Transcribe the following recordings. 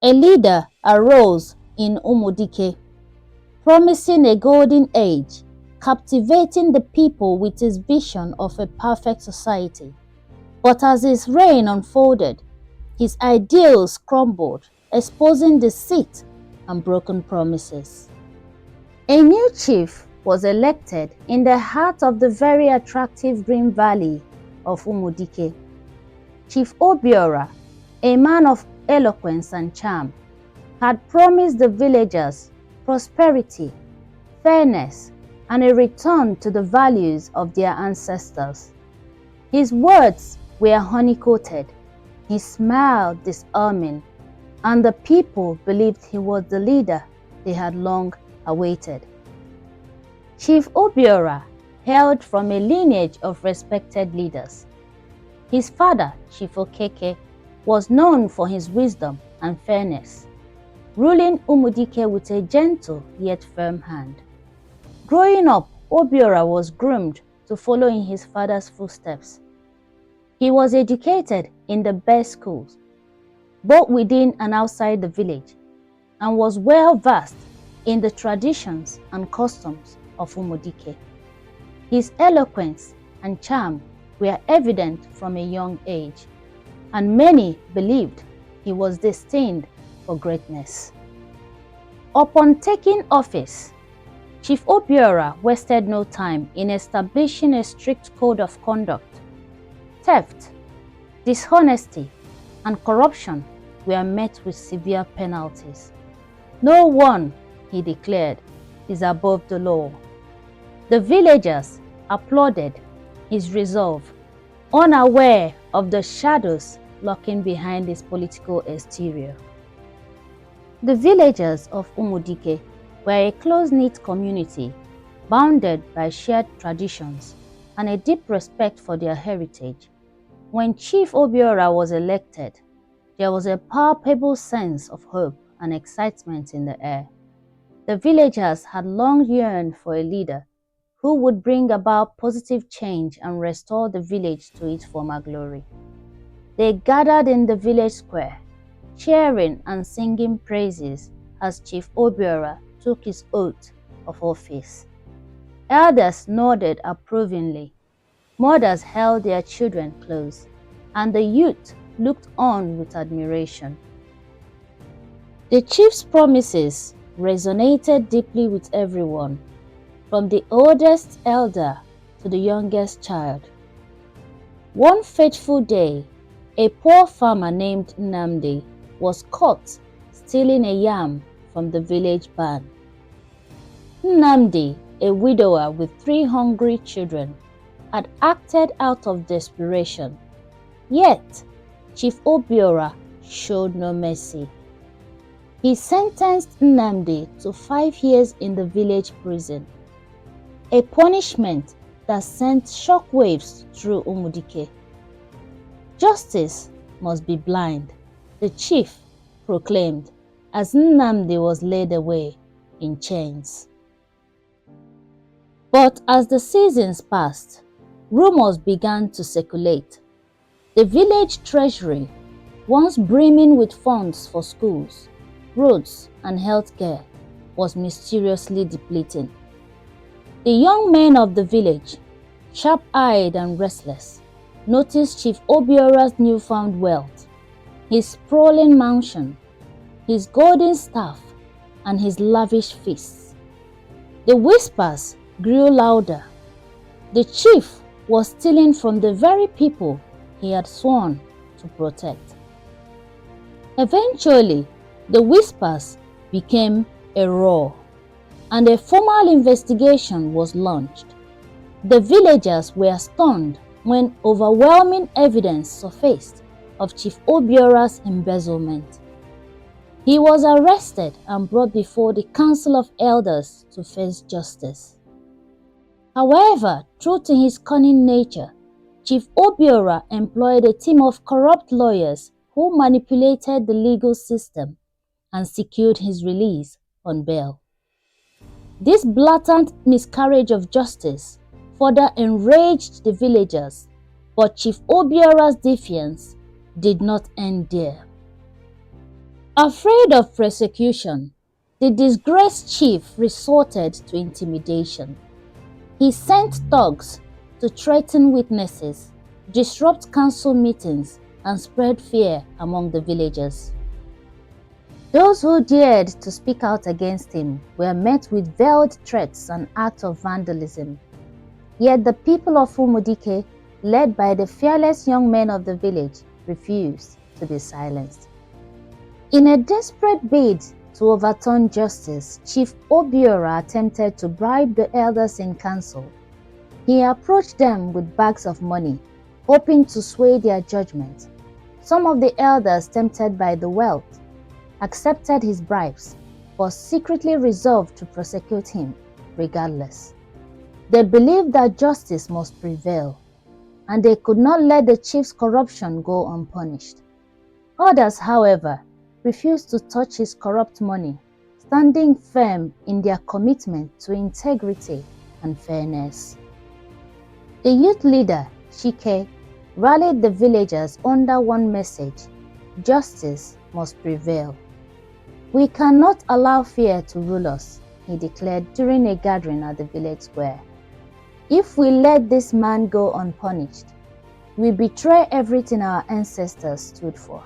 A leader arose in Umudike, promising a golden age, captivating the people with his vision of a perfect society. But as his reign unfolded, his ideals crumbled, exposing deceit and broken promises. A new chief was elected in the heart of the very attractive green valley of Umudike. Chief Obiora, a man of eloquence and charm, had promised the villagers prosperity, fairness, and a return to the values of their ancestors. His words were honey-coated, his smile disarming, and the people believed he was the leader they had long awaited. Chief Obiora hailed from a lineage of respected leaders. His father, Chief Okeke, was known for his wisdom and fairness, ruling Umudike with a gentle yet firm hand. Growing up, Obiora was groomed to follow in his father's footsteps. He was educated in the best schools, both within and outside the village, and was well versed in the traditions and customs of Umudike. His eloquence and charm were evident from a young age, and many believed he was destined for greatness. Upon taking office, Chief Obiora wasted no time in establishing a strict code of conduct. Theft, dishonesty, and corruption were met with severe penalties. No one, he declared, is above the law. The villagers applauded his resolve, unaware of the shadows lurking behind his political exterior. The villagers of Umudike were a close-knit community bounded by shared traditions and a deep respect for their heritage. When Chief Obiora was elected, there was a palpable sense of hope and excitement in the air. The villagers had long yearned for a leader who would bring about positive change and restore the village to its former glory. They gathered in the village square, cheering and singing praises as Chief Obiora took his oath of office. Elders nodded approvingly, mothers held their children close, and the youth looked on with admiration. The chief's promises resonated deeply with everyone, from the oldest elder to the youngest child. One fateful day, a poor farmer named Nnamdi was caught stealing a yam from the village barn. Nnamdi, a widower with 3 hungry children, had acted out of desperation. Yet, Chief Obiora showed no mercy. He sentenced Nnamdi to 5 years in the village prison, a punishment that sent shockwaves through Umudike. Justice must be blind, the chief proclaimed as Nnamdi was led away in chains. But as the seasons passed, rumors began to circulate. The village treasury, once brimming with funds for schools, roads, and healthcare, was mysteriously depleting. The young men of the village, sharp-eyed and restless, noticed Chief Obiora's newfound wealth, his sprawling mansion, his golden staff, and his lavish feasts. The whispers grew louder. The chief was stealing from the very people he had sworn to protect. Eventually, the whispers became a roar, and a formal investigation was launched. The villagers were stunned when overwhelming evidence surfaced of Chief Obiora's embezzlement. He was arrested and brought before the Council of Elders to face justice. However, true to his cunning nature, Chief Obiora employed a team of corrupt lawyers who manipulated the legal system and secured his release on bail. This blatant miscarriage of justice further enraged the villagers, but Chief Obiora's defiance did not end there. Afraid of persecution, the disgraced chief resorted to intimidation. He sent thugs to threaten witnesses, disrupt council meetings, and spread fear among the villagers. Those who dared to speak out against him were met with veiled threats and acts of vandalism. Yet the people of Umudike, led by the fearless young men of the village, refused to be silenced. In a desperate bid to overturn justice, Chief Obiora attempted to bribe the elders in council. He approached them with bags of money, hoping to sway their judgment. Some of the elders, tempted by the wealth, accepted his bribes, but secretly resolved to prosecute him regardless. They believed that justice must prevail, and they could not let the chief's corruption go unpunished. Others, however, refused to touch his corrupt money, standing firm in their commitment to integrity and fairness. The youth leader, Chike, rallied the villagers under one message: justice must prevail. "We cannot allow fear to rule us," he declared during a gathering at the village square. "If we let this man go unpunished, we betray everything our ancestors stood for."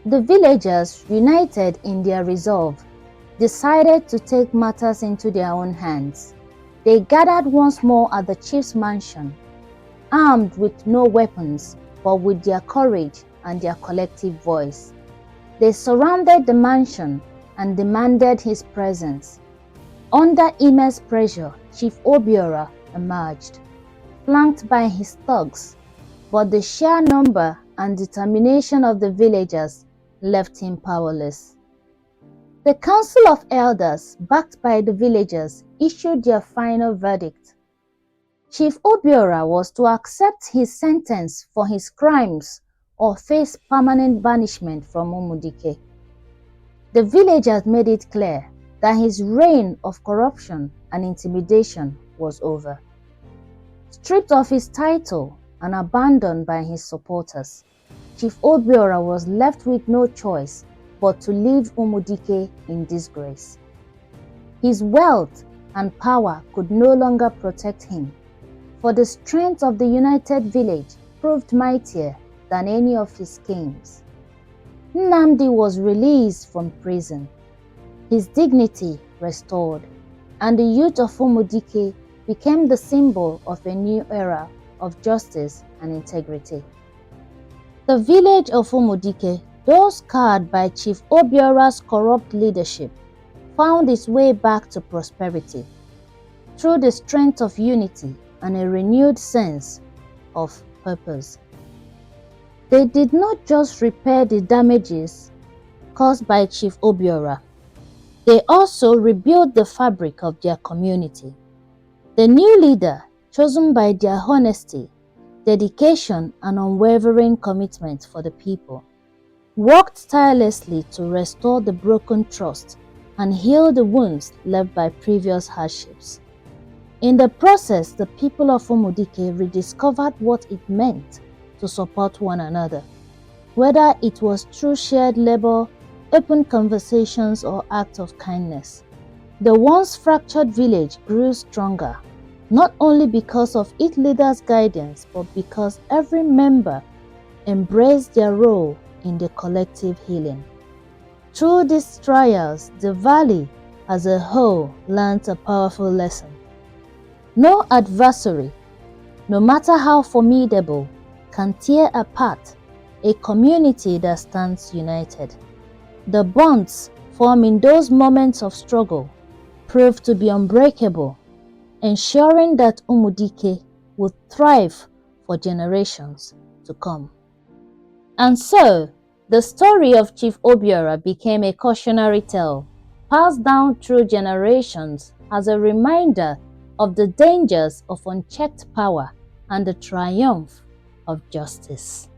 The villagers, united in their resolve, decided to take matters into their own hands. They gathered once more at the chief's mansion, armed with no weapons, but with their courage and their collective voice. They surrounded the mansion and demanded his presence. Under immense pressure, Chief Obiora emerged, flanked by his thugs, but the sheer number and determination of the villagers left him powerless. The Council of Elders, backed by the villagers, issued their final verdict. Chief Obiora was to accept his sentence for his crimes or face permanent banishment from Umudike. The villagers made it clear that his reign of corruption and intimidation was over. Stripped of his title and abandoned by his supporters, Chief Obiora was left with no choice but to leave Umudike in disgrace. His wealth and power could no longer protect him, for the strength of the united village proved mightier than any of his schemes. Nnamdi was released from prison, his dignity restored, and the youth of Umudike became the symbol of a new era of justice and integrity. The village of Umudike, though scarred by Chief Obiora's corrupt leadership, found its way back to prosperity through the strength of unity and a renewed sense of purpose. They did not just repair the damages caused by Chief Obiora, they also rebuilt the fabric of their community. The new leader, chosen by their honesty, dedication, and unwavering commitment for the people, worked tirelessly to restore the broken trust and heal the wounds left by previous hardships. In the process, the people of Umudike rediscovered what it meant to support one another, whether it was through shared labor, open conversations, or acts of kindness. The once fractured village grew stronger, not only because of its leaders' guidance, but because every member embraced their role in the collective healing. Through these trials, the valley as a whole learned a powerful lesson. No adversary, no matter how formidable, can tear apart a community that stands united. The bonds formed in those moments of struggle proved to be unbreakable, ensuring that Umudike would thrive for generations to come. And so, the story of Chief Obiora became a cautionary tale, passed down through generations as a reminder of the dangers of unchecked power and the triumph of justice.